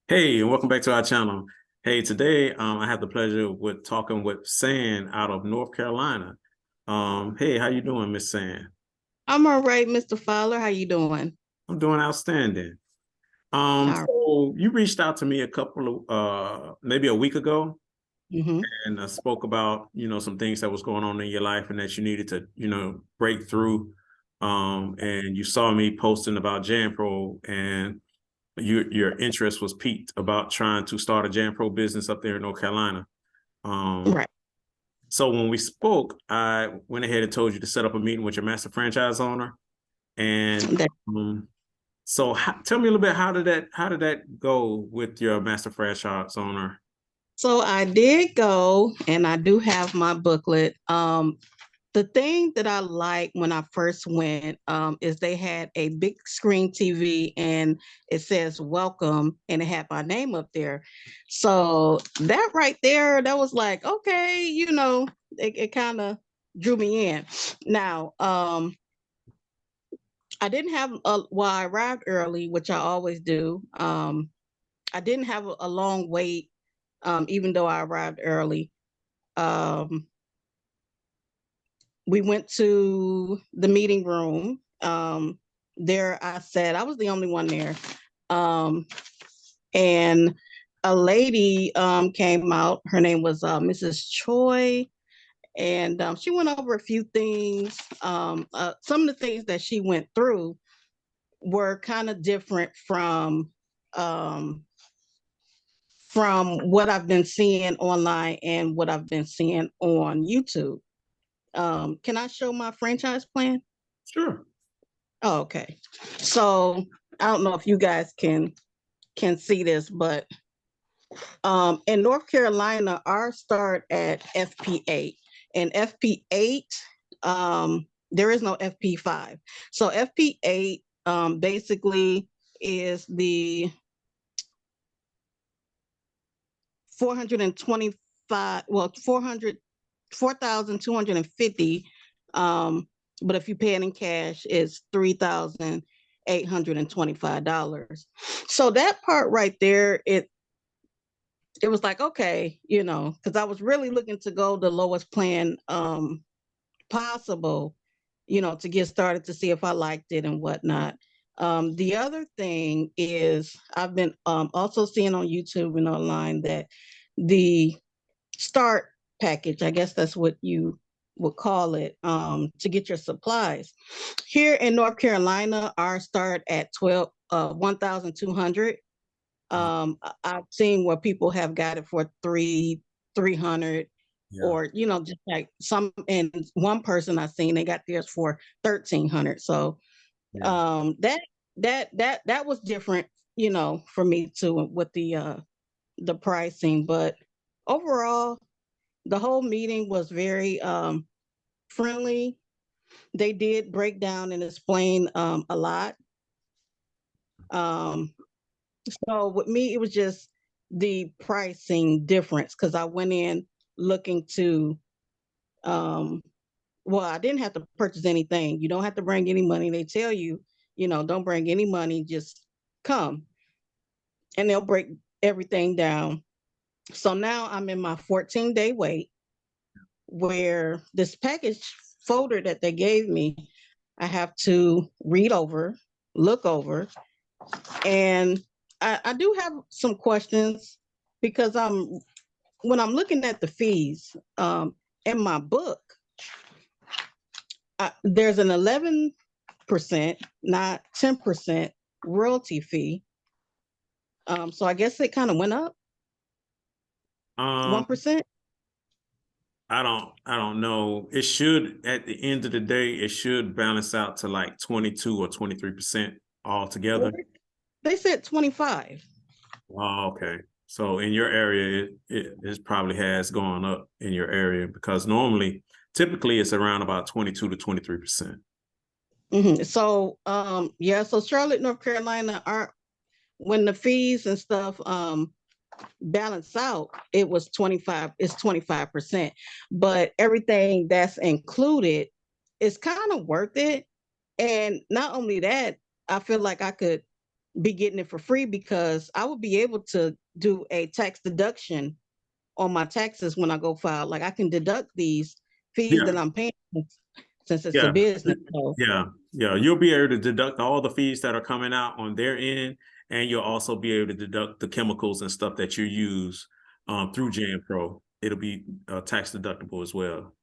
Hey, and welcome back to our channel. Hey, today I have the pleasure with talking with San out of North Carolina. Hey, how you doing, Miss San? I'm all right, Mr. Fowler. How you doing? I'm doing outstanding. All right. So you reached out to me a couple of maybe a week ago Mm-hmm. and spoke about some things that was going on in your life and that you needed to break through. And you saw me posting about JanPro and your interest was piqued about trying to start a JanPro business up there in North Carolina. Um, Right. so when we spoke, I went ahead and told you to set up a meeting with your master franchise owner. And That- tell me a little bit, how did that go with your master franchise owner? So I did go, and I do have my booklet. The thing that I liked when I first went is they had a big screen TV, and it says "Welcome," and it had my name up there. So that right there, that was like, okay, it kind of drew me in. Now, I didn't have well, I arrived early, which I always do. I didn't have a long wait, even though I arrived early. Um, we went to the meeting room. There, I said I was the only one there, um, and a lady came out. Her name was Mrs. Choi, and she went over a few things. Some of the things that she went through were kind of different um, from what I've been seeing online and what I've been seeing on YouTube. Can I show my franchise plan? Sure. Oh, okay. So I don't know if you guys can see this, but in North Carolina, ours start at FP8, and FP8 there is no FP5. So FP8 basically is the 425, well, 4,250. But if you pay it in cash, it's $3,825. So that part right there, it was like, okay, because I was really looking to go the lowest plan possible, to get started to see if I liked it and whatnot. The other thing is I've been also seeing on YouTube and online that the start package, I guess that's what you would call it, to get your supplies. Here in North Carolina, our start at 1,200. I've seen where people have got it for 300, Yeah. or just like some, and one person I've seen, they got theirs for 1,300. So Yeah. that was different, for me too, with the pricing. But overall, the whole meeting was very friendly. They did break down and explain a lot. Um, so with me, it was just the pricing difference, because I went in looking to, um, well, I didn't have to purchase anything. You don't have to bring any money. They tell you, don't bring any money, just come, and they'll break everything down. So now I'm in my 14-day wait, where this package folder that they gave me, I have to read over, look over, and I do have some questions, because when I'm looking at the fees in my book, there's an 11%, not 10% royalty fee. So I guess it kind of went up Um, 1%. I don't know. It should, at the end of the day, it should balance out to like 22 or 23% Well, altogether. they said 25. Oh, okay. So in your area, it probably has gone up in your area because typically it's around about 22 to 23%. So yeah, so Charlotte, North Carolina, are when the fees and stuff balance out, it's 25%. But everything that's included is kind of worth it. And not only that, I feel like I could be getting it for free because I would be able to do a tax deduction on my taxes when I go file. Like I can deduct these fees Yeah, that I'm paying since it's a yeah, business. So, yeah, yeah. You'll be able to deduct all the fees that are coming out on their end, and you'll also be able to deduct the chemicals and stuff that you use through JanPro. It'll be tax deductible as well.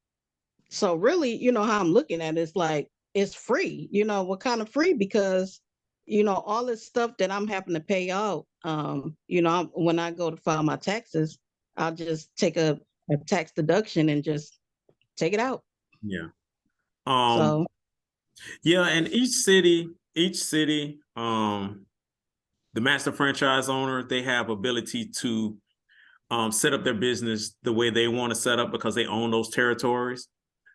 so really, how I'm looking at it, it's like it's free. What kind of free? Because all this stuff that I'm having to pay out. When I go to file my taxes, I'll just take a tax deduction and just take it out. Yeah. Um, So, yeah, and each city, the master franchise owner, they have ability to set up their business the way they want to set up because they own those territories.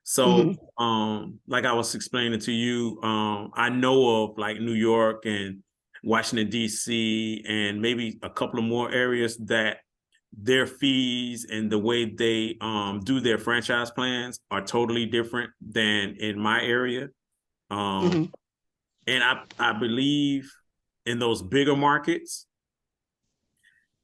So, mhm, like I was explaining to you, I know of like New York and Washington, D.C., and maybe a couple of more areas that their fees and the way they do their franchise plans are totally different than in my area. Um, mhm, and I believe in those bigger markets,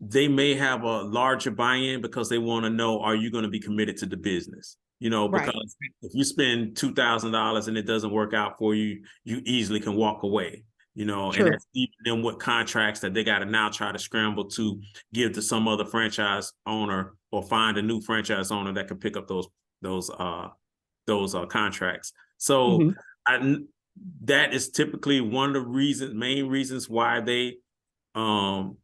they may have a larger buy-in because they want to know, are you going to be committed to the business? right, Because if you spend $2,000 and it doesn't work out for you, you easily can walk away. And true. that's even them with contracts that they got to now try to scramble to give to some other franchise owner or find a new franchise owner that can pick up those contracts. So Hmm. I, that is typically one of the main reasons why they um,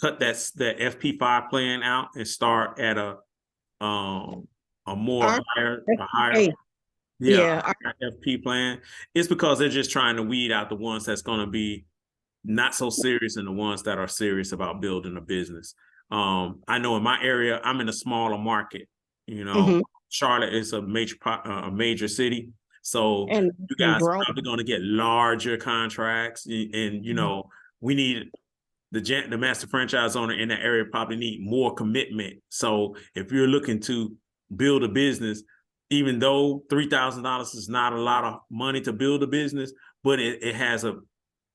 cut that FP5 plan out and start at um a more Our higher a higher FBA, yeah yeah, higher FP plan. It's because they're just trying to weed out the ones that's going to be not so serious and the ones that are serious about building a business. I know in my area, I'm in a smaller market. You know, hmm Charlotte is a major city, so and you been guys are growing. probably going to get larger contracts, and we need the master franchise owner in that area probably need more commitment. So if you're looking to build a business, even though $3,000 is not a lot of money to build a business, but it has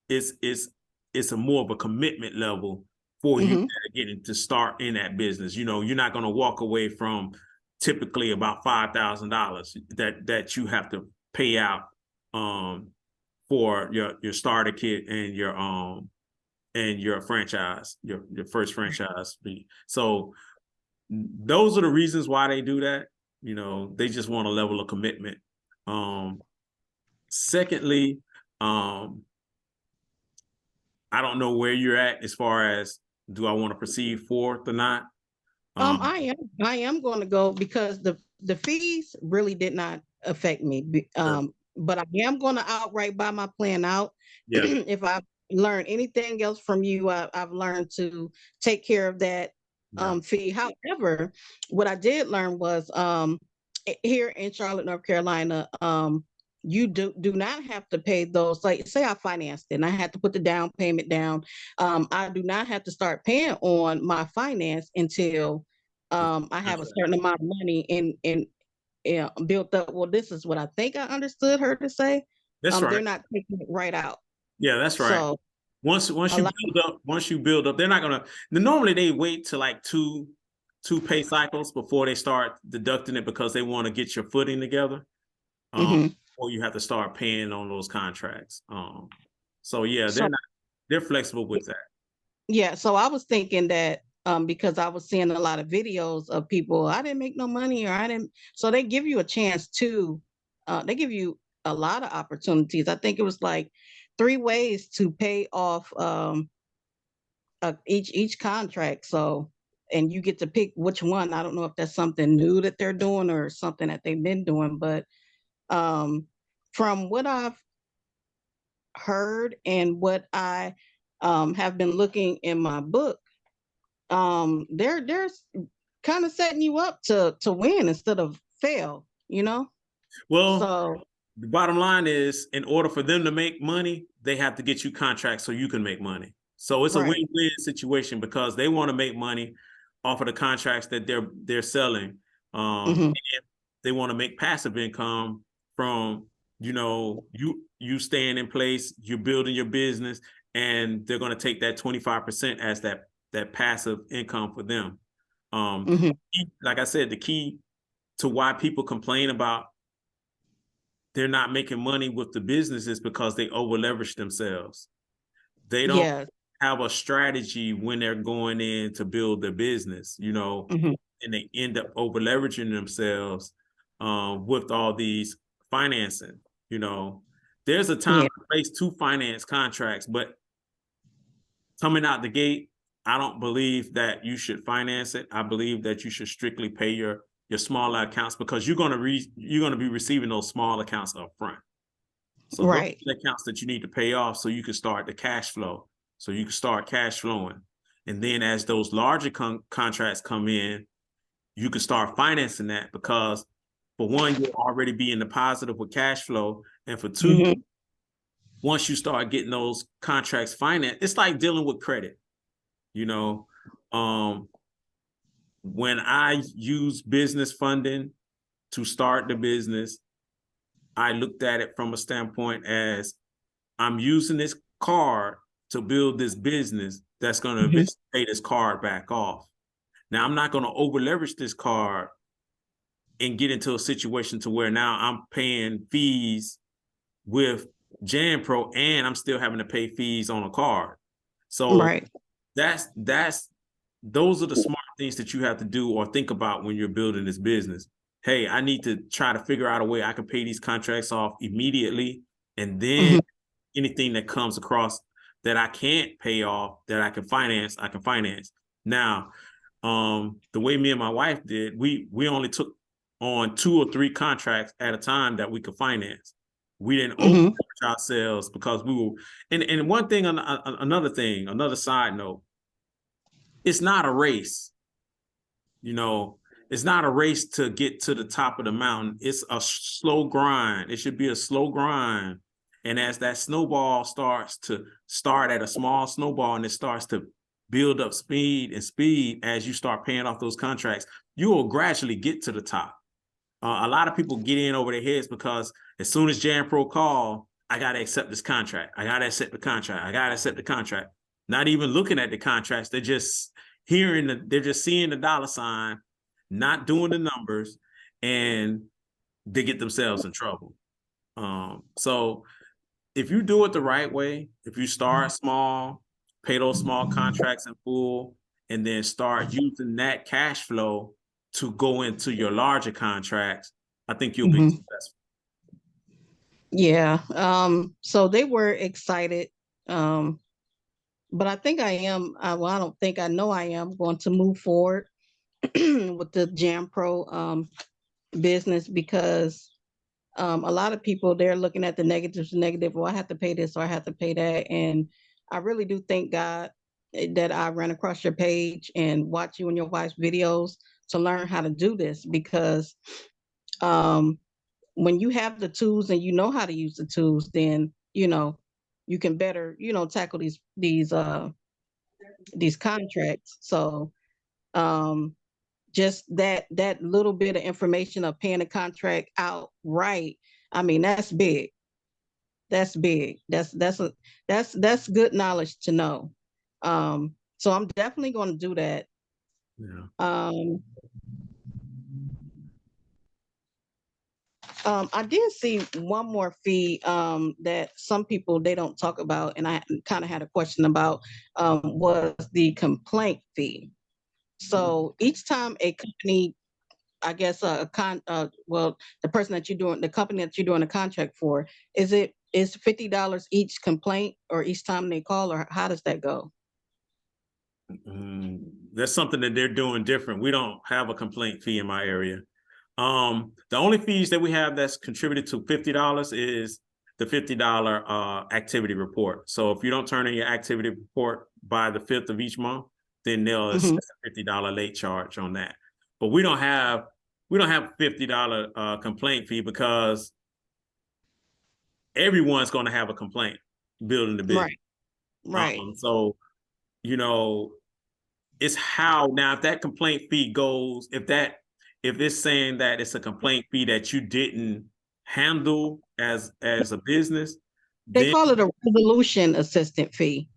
it's a more of a commitment level for you Hmm. that are getting to start in that business. You're not going to walk away from typically about $5,000 that you have to pay out for your starter kit and your franchise, your first franchise fee. So those are the reasons why they do that. They just want a level of commitment. Secondly, um, I don't know where you're at as far as do I want to proceed fourth or not. Um, I am going to go because the fees really did not affect me. sure. But I am going to outright buy my plan out. Yeah, If I learn anything else from you, I've learned to take care of that yeah, fee. However, what I did learn was here in Charlotte, North Carolina, you do not have to pay those. Like, say I financed it and I had to put the down payment down. I do not have to start paying on my finance until I have that's a right. certain amount of money in built up. Well, this is what I think I understood her to say. That's They're right. not taking it right out. Yeah, that's right. So Once a you lot. build up, they're not gonna. Normally they wait to like two pay cycles before they start deducting it because they want to get your footing together. Um, Mhm. or you have to start paying on those contracts. So yeah, So they're flexible with that. yeah, so I was thinking that because I was seeing a lot of videos of people, I didn't make no money or I didn't. So they give you a chance to, they give you a lot of opportunities. I think it was like 3 ways to pay off each contract. So, and you get to pick which one. I don't know if that's something new that they're doing or something that they've been doing, but um, from what I've heard and what I have been looking in my book, they're kind of setting you up to win instead of fail. Well, So the bottom line is, in order for them to make money, they have to get you contracts so you can make money. So it's a right. win-win situation because they want to make money off of the contracts that they're selling. Hmm. And they want to make passive income from you staying in place, you're building your business, and they're going to take that 25% as that passive income for them. Like I said, the key to why people complain about they're not making money with the business is because they over leverage themselves. They don't have a strategy when they're going in to build their business, and they end up over leveraging themselves with all these financing. There's a time and place to finance contracts, but coming out the gate, I don't believe that you should finance it. I believe that you should strictly pay your smaller accounts, because you're gonna be receiving those small accounts up front. So those are the accounts that you need to pay off so you can start the cash flow, so you can start cash flowing. And then as those larger contracts come in, you can start financing that, because for one, you'll already be in the positive with cash flow. And for two, once you start getting those contracts financed, it's like dealing with credit. When I use business funding to start the business, I looked at it from a standpoint as I'm using this card to build this business that's going to eventually pay this card back off. Now, I'm not going to over leverage this card and get into a situation to where now I'm paying fees with JanPro and I'm still having to pay fees on a card. So those are the smart things that you have to do or think about when you're building this business. Hey, I need to try to figure out a way I can pay these contracts off immediately, and then anything that comes across that I can't pay off, that I can finance, I can finance. Now, the way me and my wife did, we only took on 2 or 3 contracts at a time that we could finance. We didn't over ourselves because we were, and one thing, another side note, it's not a race. It's not a race to get to the top of the mountain. It's a slow grind. It should be a slow grind. And as that snowball starts at a small snowball and it starts to build up speed as you start paying off those contracts, you will gradually get to the top. A lot of people get in over their heads because as soon as JanPro call, I got to accept this contract. I got to accept the contract. I got to accept the contract. Not even looking at the contracts. They're just they're just seeing the dollar sign, not doing the numbers, and they get themselves in trouble. So if you do it the right way, if you start small, pay those small contracts in full, and then start using that cash flow to go into your larger contracts, I think you'll be successful. Yeah. So they were excited. But I think I am, well, I don't think, I know I am going to move forward with the JanPro business, because a lot of people, they're looking at the negatives, well, I have to pay this or I have to pay that. And I really do thank God that I ran across your page and watch you and your wife's videos to learn how to do this, because when you have the tools and you know how to use the tools, then you can better tackle these contracts. So just that little bit of information of paying a contract outright, I mean, that's big. That's big. That's good knowledge to know. So I'm definitely going to do that. I did see one more fee that some people, they don't talk about, and I kind of had a question about, was the complaint fee. So each time a company, I guess the person that you're doing, the company that you're doing a contract for, is $50 each complaint or each time they call, or how does that go? That's something that they're doing different. We don't have a complaint fee in my area. The only fees that we have that's contributed to $50 is the $50 activity report. So if you don't turn in your activity report by the 5th of each month, then they'll assess a $50 late charge on that. But we don't have $50 complaint fee, because everyone's going to have a complaint building the business. Right. So, it's how, now if that complaint fee goes, if it's saying that it's a complaint fee that you didn't handle as a business, They then call it a resolution assistant fee.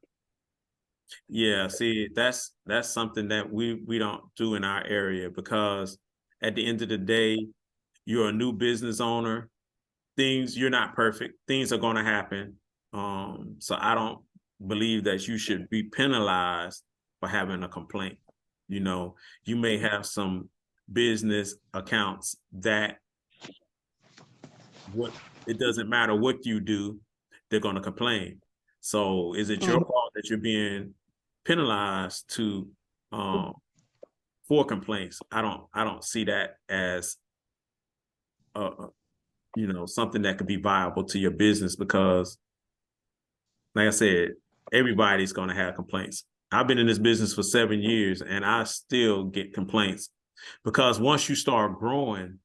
yeah, see, that's something that we don't do in our area, because at the end of the day, you're a new business owner. You're not perfect. Things are going to happen. So I don't believe that you should be penalized for having a complaint. You know, you may have some business accounts that it doesn't matter what you do, they're going to complain. So is it your fault that you're being penalized for complaints? I don't see that as something that could be viable to your business, because like I said, everybody's going to have complaints. I've been in this business for 7 years and I still get complaints, because once you start growing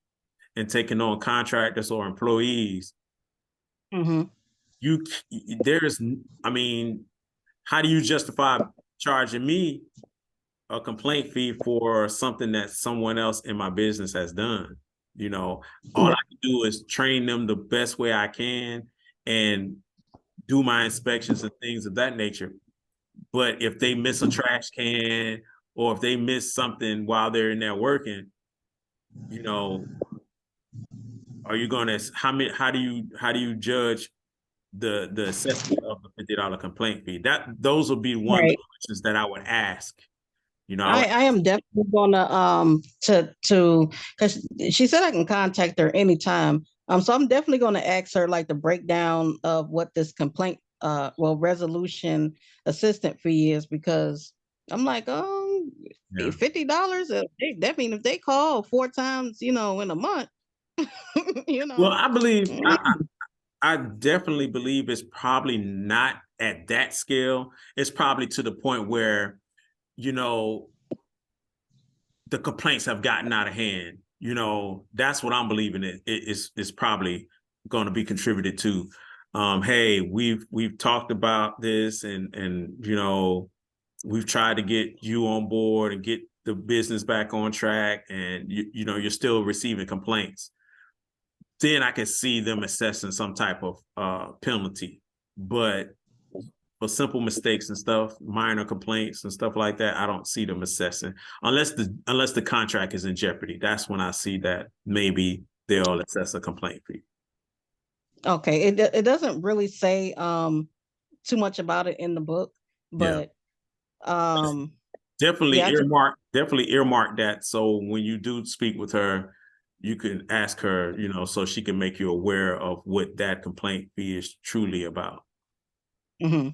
and taking on contractors or employees, Mm-hmm. how do you justify charging me a complaint fee for something that someone else in my business has done? All I can do is train them the best way I can and do my inspections and things of that nature. But if they miss a trash can, or if they miss something while they're in there working, are you going to how do you judge the assessment of the $50 complaint fee? Those would be one of the questions that I would ask. I am definitely gonna to because she said I can contact her anytime. So I'm definitely gonna ask her like the breakdown of what this complaint resolution assistant fee is, because I'm like, $50. That means if they call 4 times, in a month, Well, I believe mm, I definitely believe it's probably not at that scale. It's probably to the point where, the complaints have gotten out of hand. That's what I'm believing it's probably going to be contributed to. Hey, we've talked about this, and we've tried to get you on board and get the business back on track, and you're still receiving complaints. Then I can see them assessing some type of penalty. But for simple mistakes and stuff, minor complaints and stuff like that, I don't see them assessing, unless the contract is in jeopardy. That's when I see that maybe they'll assess a complaint fee. Okay, it doesn't really say too much about it in the book, but definitely yeah, earmark that, so when you do speak with her, you can ask her, so she can make you aware of what that complaint fee is truly about. Mm-hmm.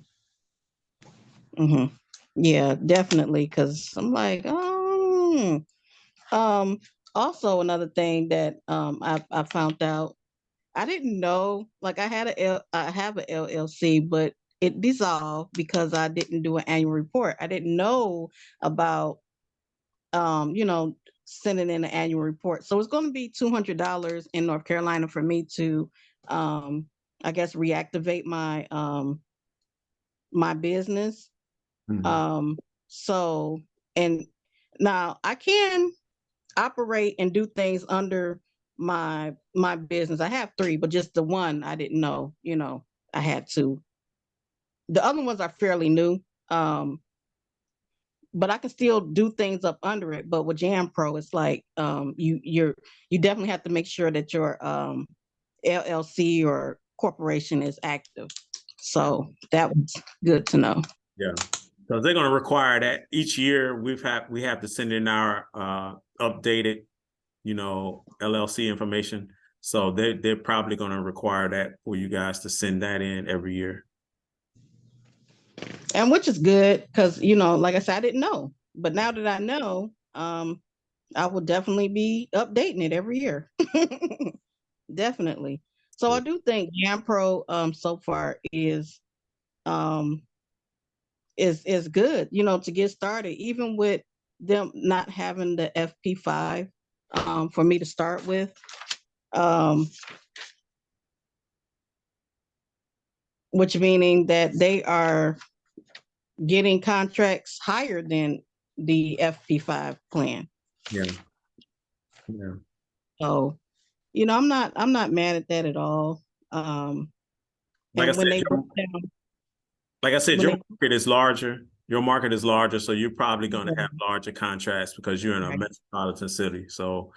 Mm-hmm. Yeah, definitely. Because I'm like, also another thing that I found out, I didn't know, like I have an LLC, but it dissolved because I didn't do an annual report. I didn't know about sending in an annual report. So it's going to be $200 in North Carolina for me to I guess reactivate my business. Mm-hmm. So, and now I can operate and do things under my business. I have 3, but just the one I didn't know, I had to. The other ones are fairly new. But I can still do things up under it. But with Jam Pro, it's like you definitely have to make sure that your LLC or corporation is active. So that was good to know. Yeah. So they're going to require that each year. We have to send in our updated, LLC information. So they're probably going to require that for you guys to send that in every year. And which is good because, like I said, I didn't know. But now that I know, I will definitely be updating it every year. Definitely. So I do think Jam Pro so far is good, to get started, even with them not having the FP5 for me to start with. Which meaning that they are getting contracts higher than the FP5 plan. Yeah. Yeah. So I'm not mad at that at all. Like I And when said, they broke down, like I said, when your they market is larger. Your market is larger, so you're probably going to have yeah, larger contracts because you're in a right. metropolitan city. So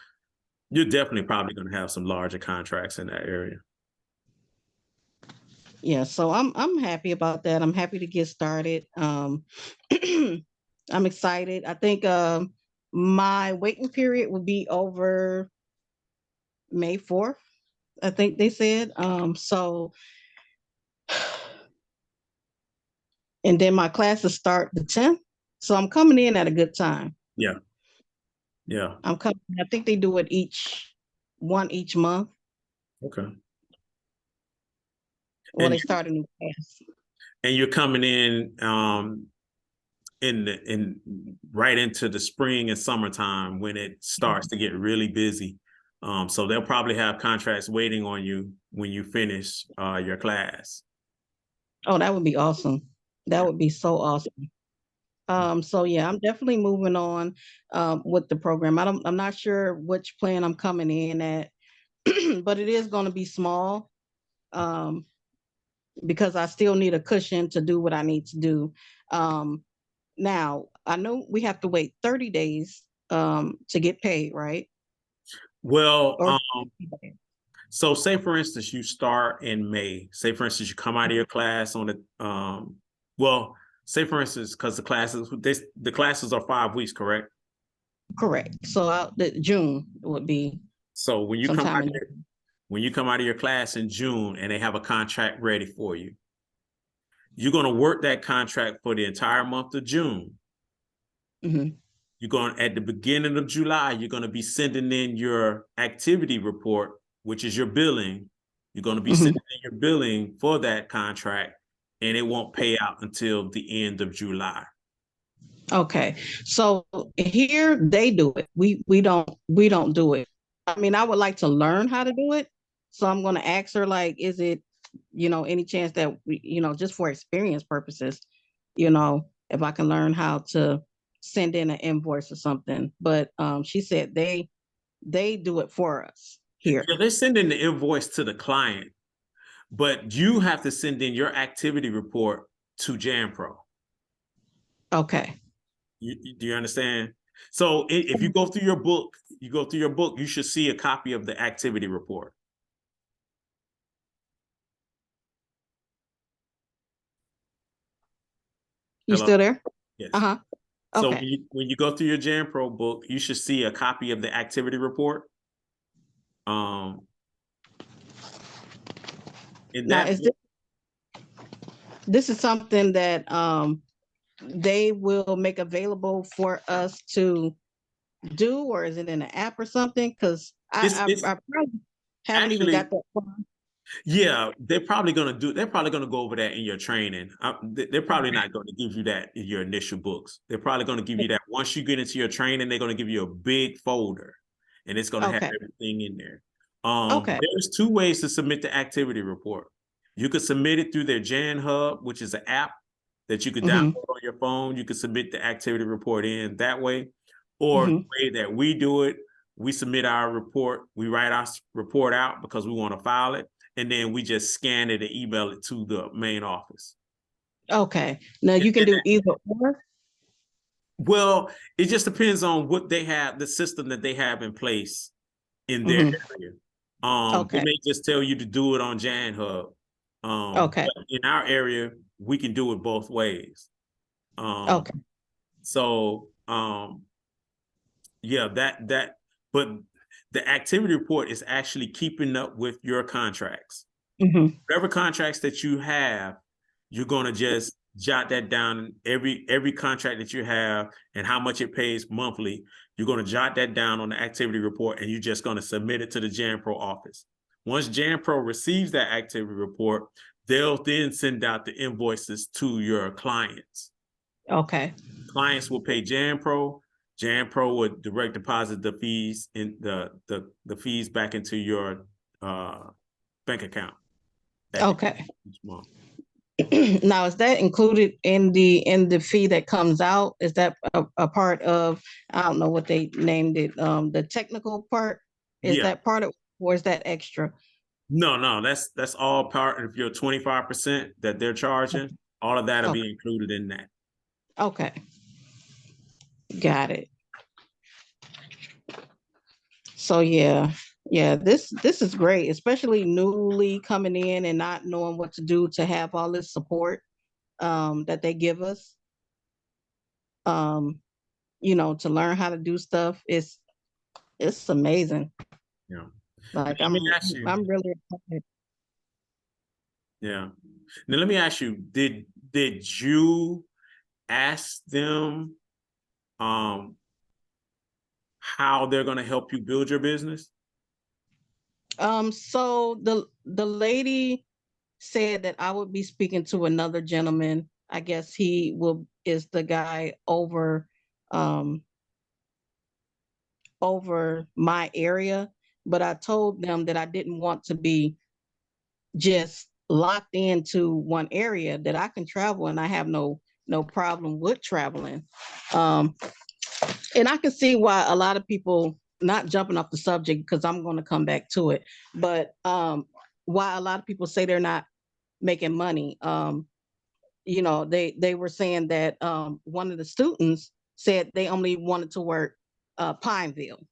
you're definitely probably going to have some larger contracts in that area. Yeah, so I'm happy about that. I'm happy to get started. I'm excited. I think my waiting period will be over May 4th, I think they said. So and then my classes start the 10th. So I'm coming in at a good time. Yeah, yeah. I'm coming, I think they do it each month. Okay. Well, And they start a new class. you're coming in right into the spring and summertime when it starts to get really busy. So they'll probably have contracts waiting on you when you finish your class. Oh, that would be awesome. That Yeah. would be so awesome. So yeah, I'm definitely moving on with the program. I'm not sure which plan I'm coming in at, but it is going to be small um, because I still need a cushion to do what I need to do. Um, Now, I know we have to wait 30 days to get paid, right? Well, Or so say for instance, you start in May. Say for instance, you come out of your class on the well, say for instance, because the classes are 5 weeks, correct? correct. So the June would be So sometime in when you come out of your class in June and they have a contract ready for you, you're going to work that contract for the entire month of June. June. You're going at the beginning of July, you're going to be sending in your activity report, which is your billing. You're going to be Hmm. sending in your billing for that contract, and it won't pay out until the end of July. Okay. So here they do it. We don't do it. I mean, I would like to learn how to do it. So I'm going to ask her like, is it, any chance that we, just for experience purposes, if I can learn how to send in an invoice or something. But she said they do it for us here. Yeah, they're sending the invoice to the client, but you have to send in your activity report to JanPro. Okay. Do you understand? So if you go through your book, you should see a copy of the activity report. You Hello? still there? Yes. Uh-huh. So Okay. when you go through your JanPro book, you should see a copy of the activity report. In Now, that is book, this is something that they will make available for us to do, or is it in an app or something? Because it's I probably haven't even actually, got that far. yeah, they're probably gonna go over that in your training. They're probably not going to give you that in your initial books. They're probably going to give you that once you get into your training. They're going to give you a big folder, and it's going to have Okay. everything in there. Okay. There's two ways to submit the activity report. You could submit it through their Jan Hub, which is an app that you could Mm-hmm. download on your phone. You could submit the activity report in that way, or the Mm-hmm. way that we do it, we submit our report, we write our report out because we want to file it, and then we just scan it and email it to the main office. Okay. Now you can do either or. Well, it just depends on what they have, the system that they have in place in their Mm-hmm. area. They Okay. may just tell you to do it on Jan Hub. Okay. But in our area, we can do it both ways. Um, Okay. so yeah, but the activity report is actually keeping up with your contracts. Mm-hmm. Whatever contracts that you have, you're gonna just jot that down. Every contract that you have and how much it pays monthly, you're gonna jot that down on the activity report, and you're just gonna submit it to the JanPro office. Once JanPro receives that activity report, they'll then send out the invoices to your clients. Okay. Clients will pay JanPro. JanPro would direct deposit the fees in the fees back into your bank account Okay. each month. Now, is that included in the fee that comes out? Is that a part of, I don't know what they named it, the technical part? Is Yeah, that part of? or is that extra? No, that's all part of your 25% that they're charging. All of that'll Okay, be included in that. okay, got it. So yeah, this is great, especially newly coming in and not knowing what to do, to have all this support that they give us. Um, to learn how to do stuff. It's amazing. Yeah. Like Let me ask you. I'm really excited. Yeah. Now let me ask you, did you ask them how they're going to help you build your business? So the lady said that I would be speaking to another gentleman. I guess he will is the guy um over my area, but I told them that I didn't want to be just locked into one area, that I can travel and I have no problem with traveling. Um, and I can see why a lot of people, not jumping off the subject because I'm going to come back to it, but why a lot of people say they're not making money. They were saying that one of the students said they only wanted to work Pineville.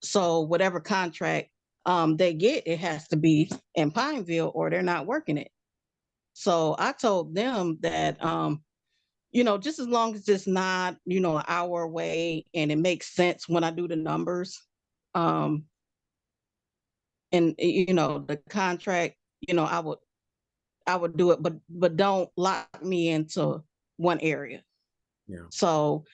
So whatever contract they get, it has to be in Pineville or they're not working it. So I told them that just as long as it's not, an hour away and it makes sense when I do the numbers, um, and the contract, I would do it, but don't lock me into one area. Yeah. So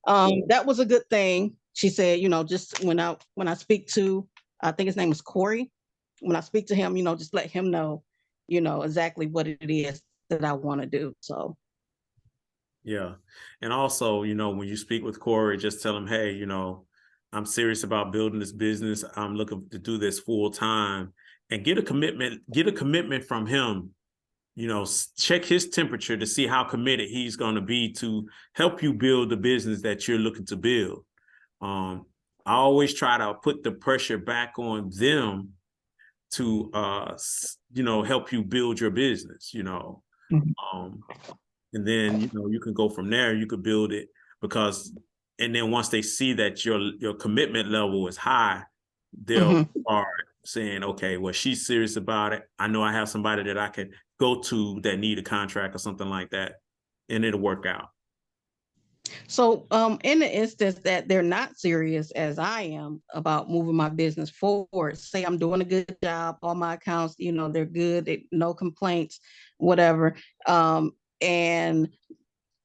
that was a good thing. She said, just when I speak to, I think his name is Corey. When I speak to him, just let him know, exactly what it is that I want to do. So Yeah. And also, when you speak with Corey, just tell him, hey, I'm serious about building this business. I'm looking to do this full time, and get a commitment from him. Check his temperature to see how committed he's going to be to help you build the business that you're looking to build. I always try to put the pressure back on them to, help you build your business, Mhm. and then, you can go from there. You could build it and then once they see that your commitment level is high, they'll Mhm. start saying, okay, well, she's serious about it. I know I have somebody that I can go to that need a contract or something like that, and it'll work out. So, in the instance that they're not serious as I am about moving my business forward, say I'm doing a good job, all my accounts, they're good, no complaints, whatever. And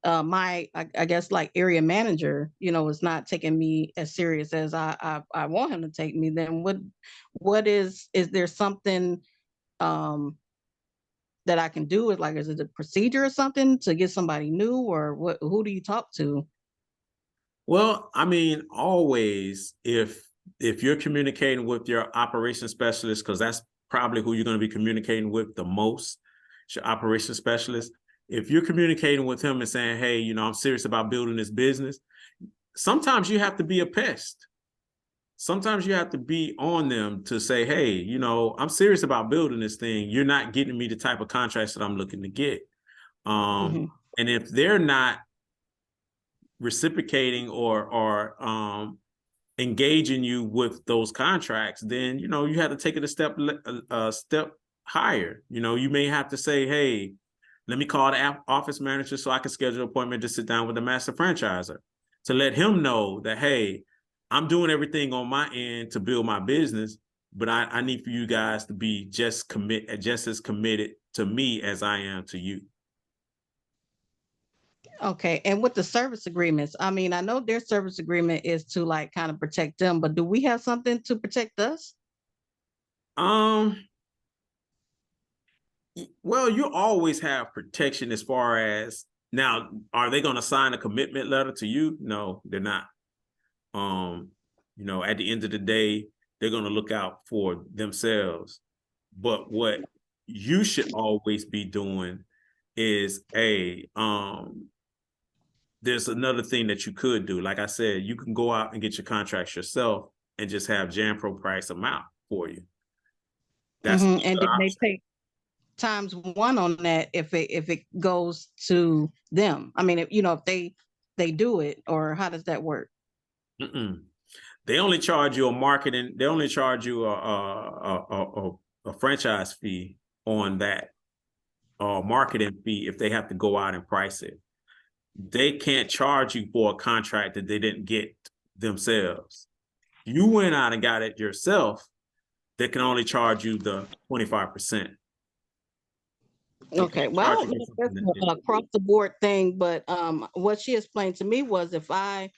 I guess like area manager, is not taking me as serious as I want him to take me. Then is there something that I can do? Is it a procedure or something to get somebody new, or what? Who do you talk to? Well, I mean, always if you're communicating with your operations specialist, because that's probably who you're going to be communicating with the most, your operations specialist. If you're communicating with him and saying, hey, I'm serious about building this business, sometimes you have to be a pest. Sometimes you have to be on them to say, hey, I'm serious about building this thing. You're not getting me the type of contracts that I'm looking to get. Mhm. And if they're not reciprocating or engaging you with those contracts, then you have to take it a step higher. You may have to say, hey, let me call the office manager so I can schedule an appointment to sit down with the master franchiser to let him know that, hey, I'm doing everything on my end to build my business, but I need for you guys to be just as committed to me as I am to you. Okay, and with the service agreements, I mean, I know their service agreement is to like kind of protect them, but do we have something to protect us? Um, well, you always have protection as far as now, are they going to sign a commitment letter to you? No, they're not. Um, at the end of the day, they're going to look out for themselves. But what you should always be doing is there's another thing that you could do. Like I said, you can go out and get your contracts yourself, and just have JanPro price them out for you. That's And the then they option. pay ×1 on that if it goes to them. I mean, if they do it, or how does that work? They only charge you a marketing. They only charge you a franchise fee on that, marketing fee if they have to go out and price it. They can't charge you for a contract that they didn't get themselves. You went out and got it yourself. They can only charge you the 25%. Okay, well, I don't know if that's an across the board thing, but what she explained to me was if I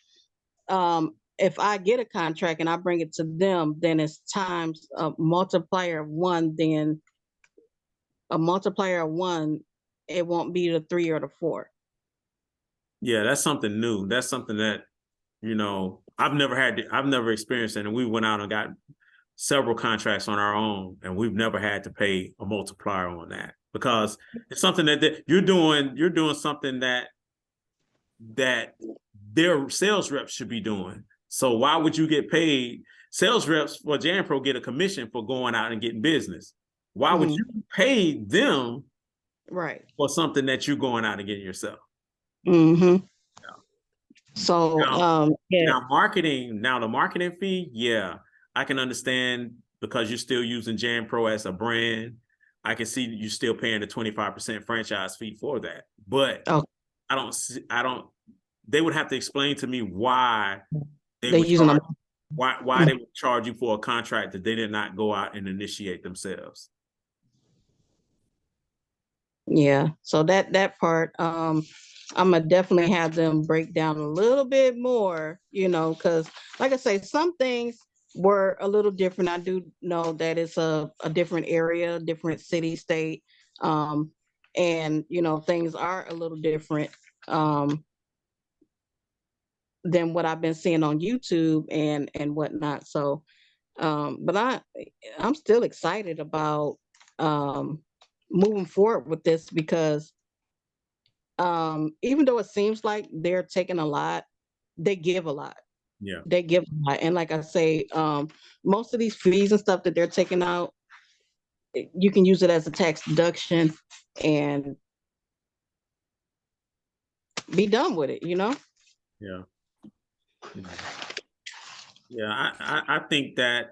get a contract and I bring it to them, then it's times a multiplier of 1, then a multiplier of 1, it won't be the 3 or the 4. Yeah, that's something new. That's something that, I've never experienced it. And we went out and got several contracts on our own, and we've never had to pay a multiplier on that, because it's something that you're doing something that their sales reps should be doing. So why would you get paid? Sales reps for JanPro get a commission for going out and getting business. Why would you pay them for something that you're going out and getting yourself? So now the marketing fee, yeah, I can understand, because you're still using JanPro as a brand. I can see you still paying the 25% franchise fee for that. But I don't they would have to explain to me why they would charge, why they would charge you for a contract that they did not go out and initiate themselves. Yeah, so that part, I'm gonna definitely have them break down a little bit more, because like I say, some things were a little different. I do know that it's a different area, different city, state, and things are a little different than what I've been seeing on YouTube and whatnot. So, but I'm still excited about moving forward with this, because even though it seems like they're taking a lot, they give a lot. Yeah, they give a lot. And like I say, most of these fees and stuff that they're taking out, you can use it as a tax deduction and be done with it, Yeah. Yeah, I think that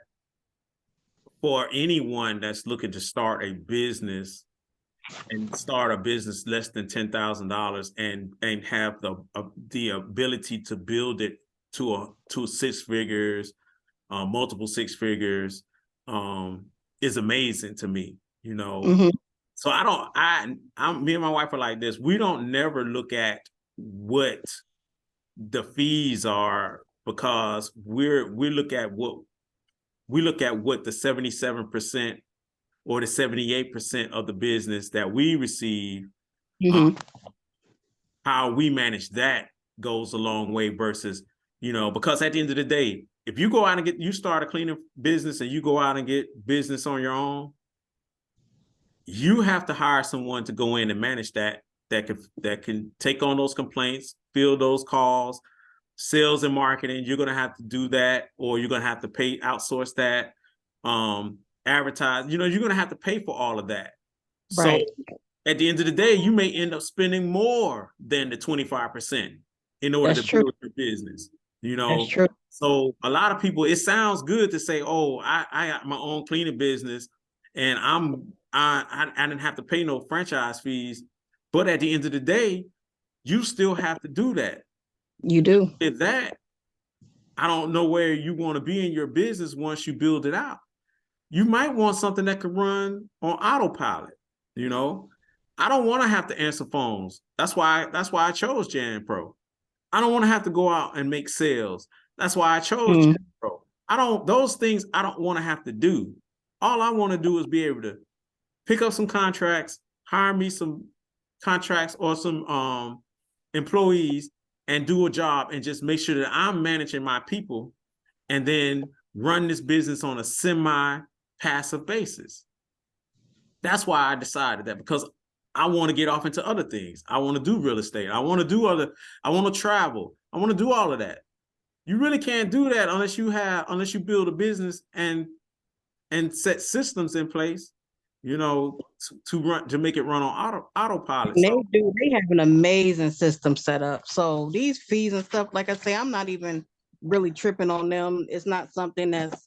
for anyone that's looking to start a business and start a business less than $10,000 and have the ability to build it to 6 figures, multiple 6 figures, is amazing to me. So me and my wife are like this. We don't never look at what the fees are, because we look at what the 77% or the 78% of the business that we receive, how we manage that goes a long way versus, because at the end of the day, if you go out and you start a cleaning business and you go out and get business on your own, you have to hire someone to go in and manage that can take on those complaints, field those calls. Sales and marketing, you're going to have to do that, or you're going to have to outsource that. Advertise, you're going to have to pay for all of that. So at the end of the day, you may end up spending more than the 25% in order to build your business. That's true. So a lot of people, it sounds good to say, oh, I got my own cleaning business and I didn't have to pay no franchise fees. But at the end of the day, you still have to do that. You do. With that, I don't know where you want to be in your business once you build it out. You might want something that could run on autopilot. I don't want to have to answer phones. That's why I chose JanPro. I don't want to have to go out and make sales. That's why I chose JanPro. Those things I don't want to have to do. All I want to do is be able to pick up some contracts, hire me some contracts or some employees, and do a job and just make sure that I'm managing my people and then run this business on a semi-passive basis. That's why I decided that, because I want to get off into other things. I want to do real estate. I want to travel. I want to do all of that. You really can't do that unless you build a business and set systems in place, you know, to make it run on autopilot. And they So do, they have an amazing system set up. So these fees and stuff, like I say, I'm not even really tripping on them. It's not something that's,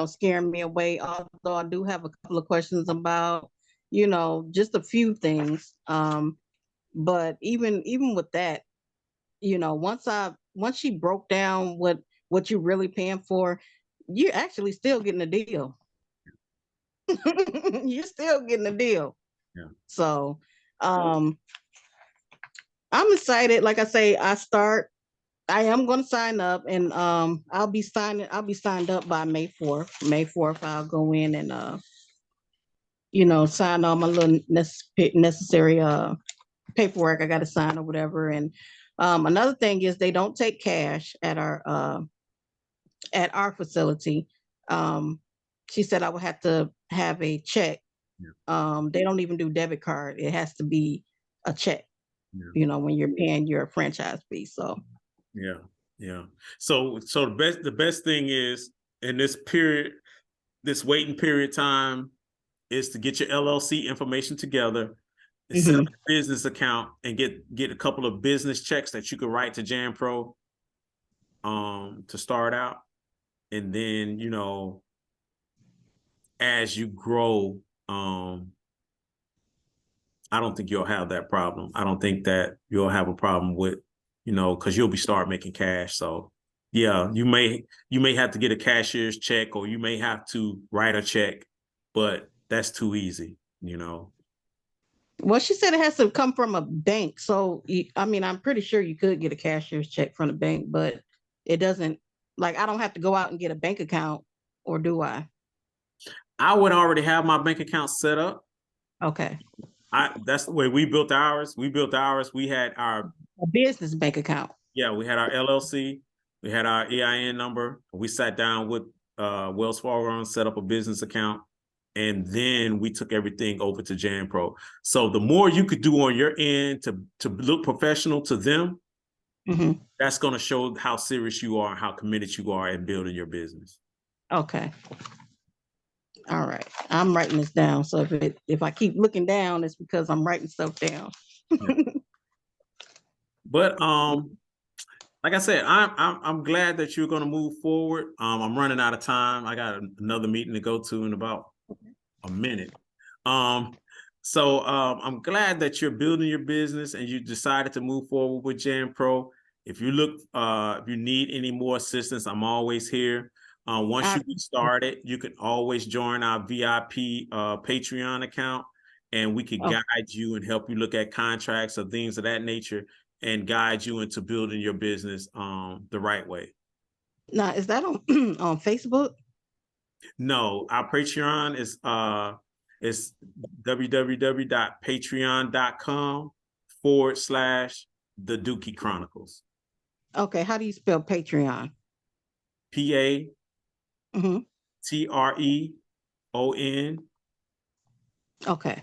scaring me away. Although I do have a couple of questions about, just a few things. But even with that, once she broke down what you're really paying for, you're actually still getting a deal. You're still getting a deal. yeah, So I'm excited. Like I say, I am going to sign up, and I'll be signed up by May 4th. May 4th, I'll go in and sign all my little necessary paperwork I got to sign or whatever. And another thing is they don't take cash at our facility. Um, she said I would have to have a check. yeah, They don't even do debit card. It has to be a check, yeah, when you're paying your franchise fee. So yeah, yeah. So the best thing is in this period, this waiting period time, is to get your LLC information together and set up mhm. a business account and get a couple of business checks that you can write to JanPro to start out. And then, as you grow, I don't think you'll have that problem. I don't think that you'll have a problem with, because you'll be start making cash. So yeah, you may have to get a cashier's check, or you may have to write a check, but that's too easy. Well, she said it has to come from a bank. So, I mean, I'm pretty sure you could get a cashier's check from the bank, but it doesn't, like, I don't have to go out and get a bank account, or do I? I would already have my bank account set up. Okay. That's the way we built ours. We built ours. We had our A business bank account. we had our LLC, we had our EIN number. We sat down with Wells Fargo and set up a business account, and then we took everything over to JanPro. So the more you could do on your end to look professional to them, Hmm. that's going to show how serious you are, how committed you are in building your business. Okay. All right. I'm writing this down. So if I keep looking down, it's because I'm writing stuff down. Yeah. But like I said, I'm glad that you're going to move forward. I'm running out of time. I got another meeting to go to in about a minute. So I'm glad that you're building your business and you decided to move forward with JanPro. If you need any more assistance, I'm always here. Once you get started, you can always join our VIP Patreon account, and we can Oh, guide you and help you look at contracts or things of that nature, and guide you into building your business the right way. now is that on on Facebook? No, our Patreon is www.patreon.com/The Dookie Chronicles. Okay. How do you spell Patreon? Hmm. PATREON.com Okay.